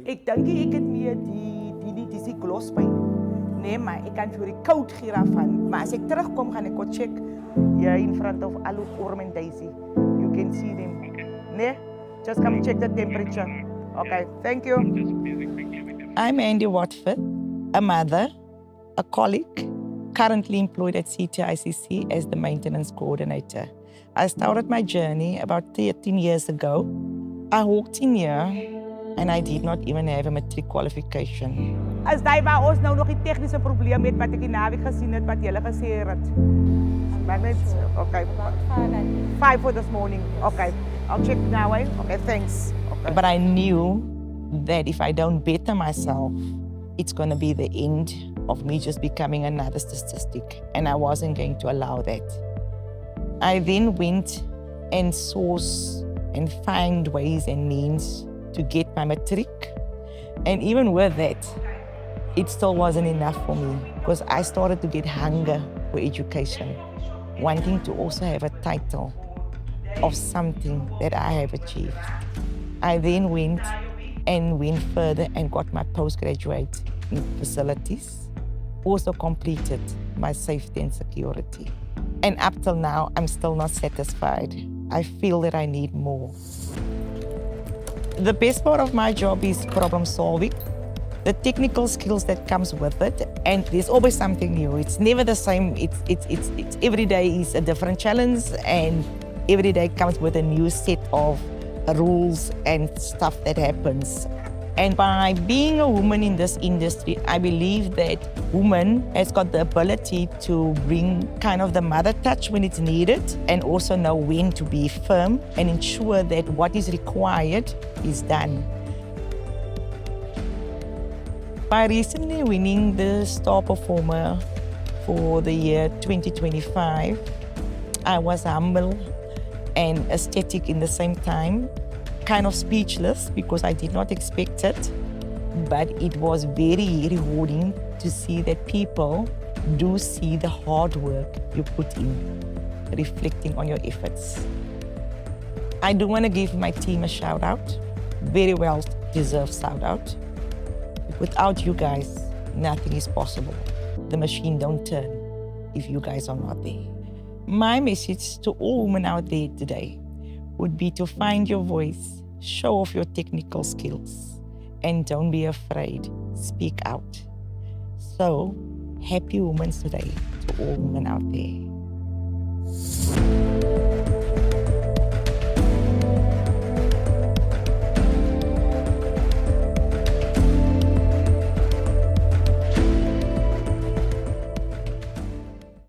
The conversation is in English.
Ik denk ik het meer die glospijn. Nee, maar ik kan voor die koud girafan. Maar als ik terugkom, ga ik wat check. Ja, in front of Alu, Orm en Daisy. You can see them. Nee? Just come check the temperature. Okay, thank you. I'm Mandy Whatford, a mother, a colleague, currently employed at CTICC as the maintenance coordinator. I started my journey about 13 years ago. I walked in here and I did not even have a matric qualification. As jy by ons nou nog die tegniese probleem het wat ek die naweek gesien het wat julle gesê het. Maar net okay. 5 for this morning. Okay. I'll check now, eh? Okay, thanks. Okay. But I knew that if I don't better myself, it's going to be the end of me just becoming another statistic, and I wasn't going to allow that. I then went and sourced and find ways and means to get my matric, and even with that, it still wasn't enough for me because I started to get hunger for education, wanting to also have a title of something that I have achieved. I then went further and got my postgraduate in facilities, also completed my safety and security. And up till now, I'm still not satisfied. I feel that I need more. The best part of my job is problem solving, the technical skills that comes with it, and there's always something new. It's never the same. It's every day is a different challenge, and every day comes with a new set of rules and stuff that happens. And by being a woman in this industry, I believe that woman has got the ability to bring kind of the mother touch when it's needed, and also know when to be firm and ensure that what is required is done. By recently winning the Star Performer for the year 2025, I was humble and ecstatic in the same time, kind of speechless because I did not expect it, but it was very rewarding to see that people do see the hard work you put in, reflecting on your efforts. I do want to give my team a shout out, very well deserved shout out. Without you guys, nothing is possible. The machine don't turn if you guys are not there. My message to all women out there today would be to find your voice, show off your technical skills, and don't be afraid, speak out. So, happy Women's Day to all women out there.